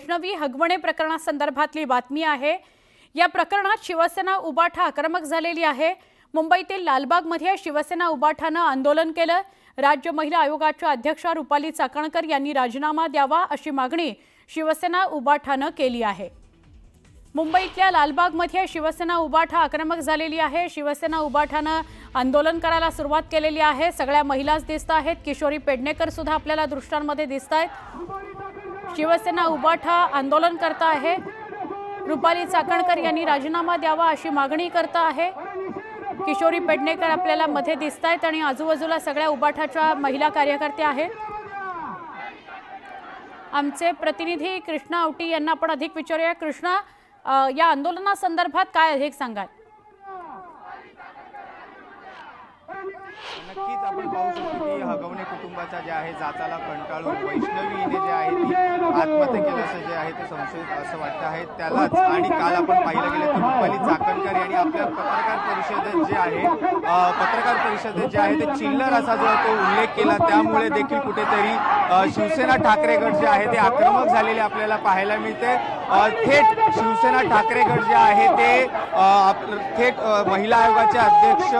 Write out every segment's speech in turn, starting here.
वैष्णवी हगवणे प्रकरणासंदर्भातली बातमी आहे। या प्रकरणात शिवसेना उबाठा आक्रमक झालेली आहे। मुंबईतील लालबागमध्ये शिवसेना उबाठानं आंदोलन केलं। राज्य महिला आयोगाच्या अध्यक्षा रुपाली चाकणकर यांनी राजीनामा द्यावा अशी मागणी शिवसेना उबाठानं केली आहे। मुंबईतल्या लालबागमध्ये शिवसेना उबाठा आक्रमक झालेली आहे। शिवसेना उबाठानं आंदोलन करायला सुरुवात केलेली आहे। सगळ्या महिलाच दिसत आहेत। किशोरी पेडणेकर सुद्धा आपल्याला दृश्यांमध्ये दिसत आहेत। शिवसेना उबाठा आंदोलन करत आहे। रुपाली चाकणकर यांनी राजीनामा द्यावा अशी मागणी करत आहे। किशोरी पेडणेकर आपल्याला मध्ये दिसत आहेत आणि आजूबाजूला सगळ्या उबाठाच्या महिला कार्यकर्त्या आहेत। आमचे प्रतिनिधी कृष्णा आवटी यांना आपण अधिक विचारूया। कृष्णा, या आंदोलनासंदर्भात काय अधिक सांगाल? नक्कीच आपण पाहू शकतो की हगवणे कुटुंबाचा जे आहे जाचाला कंटाळून वैष्णवीने जे आहे ती आत्महत्या केल्याचं जे आहे ते संशयित असं वाटतं आहे त्यालाच। आणि काल आपण पाहिलं गेलं तर रुपाली चाकणकर यांनी आपल्या पत्रकार परिषदेत जे आहे ते चिल्लर असा जो तो उल्लेख केला। त्यामुळे देखील कुठेतरी शिवसेना ठाकरे गट जे आहे ते आक्रमक झालेले आपल्याला पाहायला मिळते। थेट शिवसेना ठाकरे गट जे आहे ते थेट महिला आयोगाचे अध्यक्ष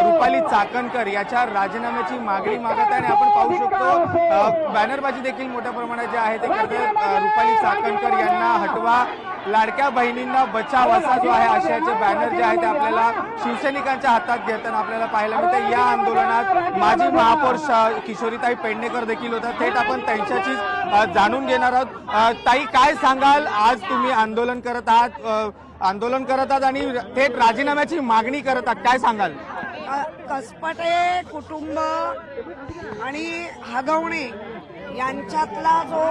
रुपाली चाकणकर याच्या राजीनाम्याची मागणी मागत आहे। आणि आपण पाहू शकतो बॅनरबाजी देखील मोठ्या प्रमाणात जे आहे ते करते। रुपाली चाकणकर यांना हटवा, लाडक्या बहिणींना बचाव असा जो आहे आशयाचे बॅनर जे आहे ते आपल्याला शिवसैनिकांच्या हातात घेताना आपल्याला पाहायला मिळते। या आंदोलनात माजी महापौर किशोरीताई पेडणेकर देखील होतात। थेट आपण त्यांच्याशीच जाणून घेणार आहोत। ताई, काय सांगाल? आज तुम्ही आंदोलन करत आहात आणि थेट राजीनाम्याची मागणी करत आहात, काय सांगाल? कसपटे कुटुंब आणि हगवणे यांच्यातला जो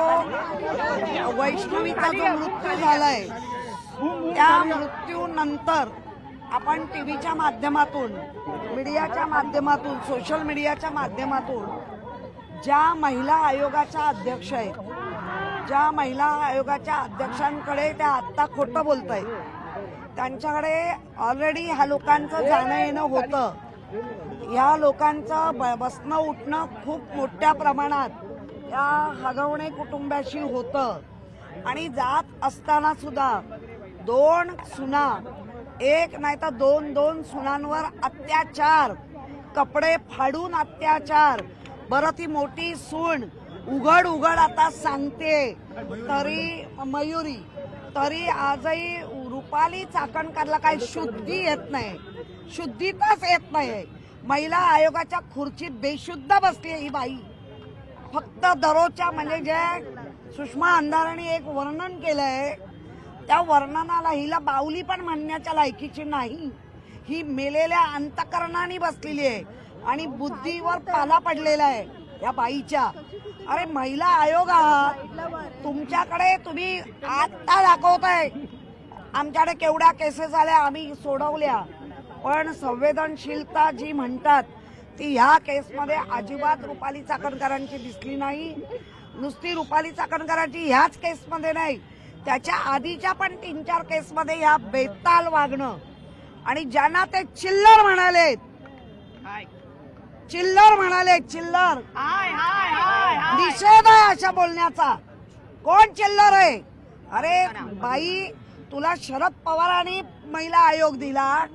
वैष्णवीचा जो मृत्यू झालाय त्या मृत्यूनंतर आपण टीव्हीच्या माध्यमातून, मीडियाच्या माध्यमातून, सोशल मीडियाच्या माध्यमातून ज्या महिला आयोगाच्या अध्यक्ष आहेत, ज्या महिला आयोगाच्या अध्यक्षांकडे त्या आत्ता खोटं बोलत आहेत, त्यांच्याकडे ऑलरेडी ह्या लोकांचं जाणं येणं होतं। ह्या लोकांचं बसणं उठणं खूप मोठ्या प्रमाणात या हगवणे कुटुंबाशी होतं। आणि जात असताना सुद्धा दोन सुना, एक नाही तर दोन सुनांवर अत्याचार, कपडे फाडून अत्याचार। बरं, ती मोठी सून उघड आता सांगते तरी मयुरी, तरी आजही रुपाली चाकणकरला काही शुद्धी येत नाही, शुद्धीतच येत नाही। महिला आयोगाच्या खुर्चीत बेशुद्ध बसली ही बाई। फक्त दररोजच्या म्हणजे जे सुषमा अंधारांनी एक वर्णन केलंय त्या वर्णनाला हिला बावली पण म्हणण्याच्या लायकीची नाही। ही मेलेल्या अंतकरणाने बसलेली आहे आणि बुद्धीवर पाला पडलेला आहे या बाईच्या। अरे महिला आयोग आहात, तुमच्याकडे तुम्ही आत्ता दाखवताय आमच्याकडे केवढ्या केसेस आल्या, आम्ही सोडवल्या, पण संवेदनशीलता जी म्हणतात ती ह्या केसमध्ये अजिबात रुपाली चाकणकरांची दिसली नाही। नुसती रुपाली चाकणकरांची ह्याच केसमध्ये नाही, त्याच्या आधीच्या पण 3-4 केसमध्ये ह्या बेताल वागणं। आणि ज्यांना ते चिल्लर म्हणाले, चिल्लर निषेध आहे अशा बोलण्याचा। कोण चिल्लर आहे? अरे बाई, तुला शरद पवारांनी महिला आयोग दिला,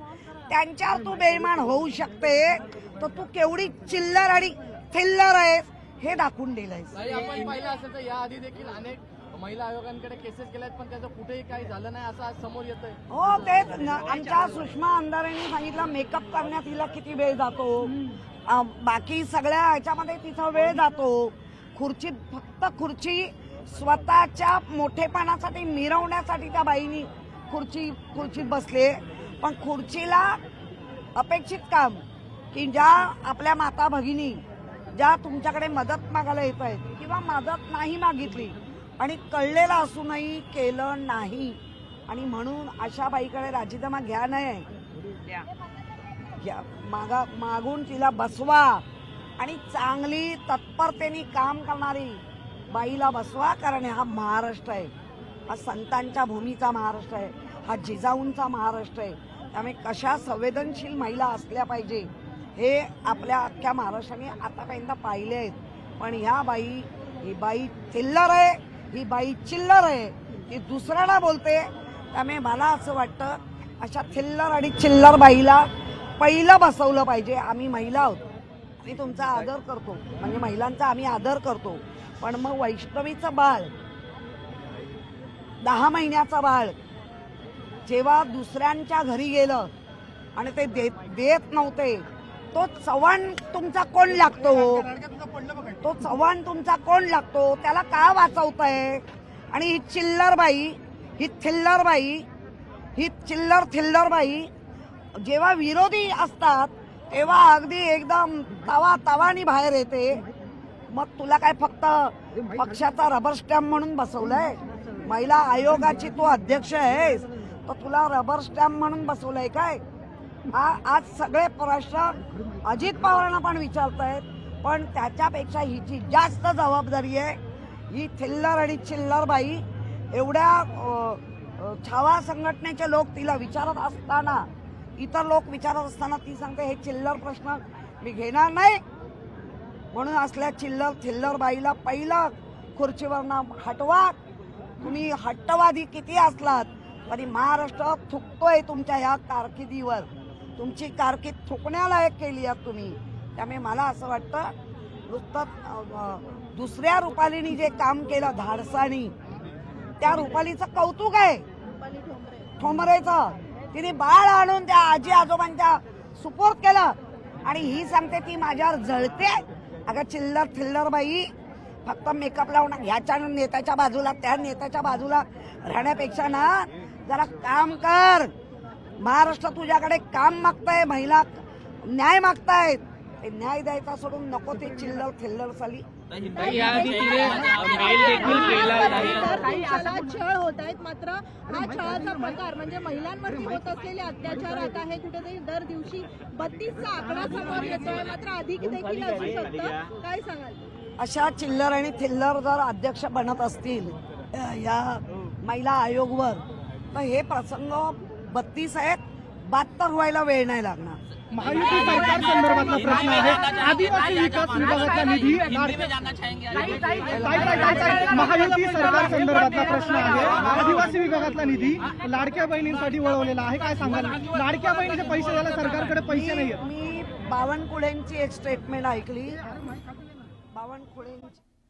त्यांच्यावर तू बेईमान होऊ शकते, तर तू केवढी चिल्लर आणि थिल्लर आहेस हे दाखवून दिलंयस। आपण पाहिलं असेल तर याआधी देखील अनेक महिला आयोगांकडे केसेस केल्यात, पण त्याचं कुठेही काही झालं नाही असं आज समोर येतंय। हो, तेच आमच्या सुषमा अंधारेंनी सांगितलं मेकअप करण्यात तिला किती वेळ जातो, बाकी सगळ्या ह्याच्यामध्ये तिचा वेळ जातो। खुर्चीत फक्त खुर्ची स्वतःच्या मोठेपणासाठी मिरवण्यासाठी त्या बाईनी खुर्चीत बसले। पण खुर्चीला अपेक्षित काम की ज्या आपल्या माता भगिनी ज्या तुमच्याकडे मदत मागायला येत आहेत किंवा मदत नाही मागितली आणि कळलेलं असूनही केलं नाही, आणि म्हणून अशा बाईकडे राजीनामा घ्या नाही, मागून तिला बसवा आणि चांगली तत्परतेने काम करणारी बाईला बसवा। कारण हा महाराष्ट्र आहे, हा संतांच्या भूमीचा महाराष्ट्र आहे, हा जिजाऊंचा महाराष्ट्र आहे। त्यामुळे कशा संवेदनशील महिला असल्या पाहिजे हे आपल्या अख्ख्या महाराष्ट्राने आतापर्यंत पाहिले आहेत। पण ही बाई थिल्लर आहे, ही बाई चिल्लर आहे, ती दुसऱ्याला बोलते. त्यामुळे मला असं वाटतं अशा थिल्लर आणि चिल्लर बाईला पहिलं बसवलं पाहिजे. आम्ही महिला आहोत, आम्ही तुमचा आदर करतो, म्हणजे महिलांचा आम्ही आदर करतो. पण मग वैष्णवीचं बाळ, 10 महिन्याचं बाळ जेव्हा दुसऱ्यांच्या घरी गेलं आणि ते देत नव्हते, तो चव्हाण तुमचा कोण लागतो? तो चव्हाण तुमचा कोण लागतो? त्याला का वाचवताय? आणि ही चिल्लर बाई, ही थिल्लर बाई, ही थिल्लर बाई जेव्हा विरोधी असतात तेव्हा अगदी एकदम तवानी बाहेर येते. मग तुला काय फक्त पक्षाचा रबर स्टॅम्प म्हणून बसवलंय? महिला आयोगाची तू अध्यक्ष आहेस, तर तुला रबर स्टॅम्प म्हणून बसवलंय काय? आज सगळे प्रश्न अजित पवारांना पण विचारतायत, पण त्याच्यापेक्षा हिची जास्त जबाबदारी आहे. ही थिल्लर आणि चिल्लर बाई एवढ्या छावा संघटनेचे लोक तिला विचारत असताना, इतर लोक विचारत असताना ती सांगते हे चिल्लर प्रश्न मी घेणार नाही. म्हणून असल्या थिल्लर बाईला पहिला खुर्चीवरनं हटवा. तुम्ही हट्टवादी किती असलात तरी महाराष्ट्र थुकतोय तुमच्या ह्या कारकिर्दीवर. तुमची कारकीर्द थुकण्यालायक केली आहे तुम्ही. त्यामुळे मला असं वाटतं नुसतं दुसऱ्या रुपालीनी जे काम केलं धाडसानी, त्या रुपालीचं कौतुक आहे. ठोंबरेचं तिने बाळ आणून त्या आजी आजोबांच्या सुपूर्द केलं आणि ही सांगते ती माझ्यावर जळते. अगं चिल्लर थिल्लर बाई, फक्त मेकअप लावून ह्याच्या नेत्याच्या बाजूला त्या नेत्याच्या बाजूला राहण्यापेक्षा ना जरा काम कर. महाराष्ट्र तुझ्याकडे काम मागताय, महिला न्याय मागतायत. ते न्याय द्यायचा सोडून नको ते चिल्लर थिल्लर साली. छळ होत आहेत, मात्र हा छळाचा प्रकार म्हणजे महिलांवरती होत असलेले अत्याचार आता हे कुठेतरी दर दिवशी 32चा आकडा समोर येतोय. मात्र अधिक देखील असू शकतं. काय सांगाल? अशा चिल्लर आणि थिल्लर जर अध्यक्ष बनत असतील या महिला आयोगवर, तर हे प्रसंग 32 आहेत, 72 व्हायला वेळ नाही लागणार. महायुती सरकार संदर्भातला प्रश्न आहे. आदिवासी विकास विभागाचा निधी महायुती सरकार संदर्भातला प्रश्न आहे. आदिवासी विभागातला निधी लाडक्या बहिणींसाठी वळवलेला आहे. काय सांगाल? लाडक्या बहिणीचे पैसे द्यायला सरकारकडे पैसे नाहीये. मी बावनकुळेंची एक स्टेटमेंट ऐकली. बावनकुळेंची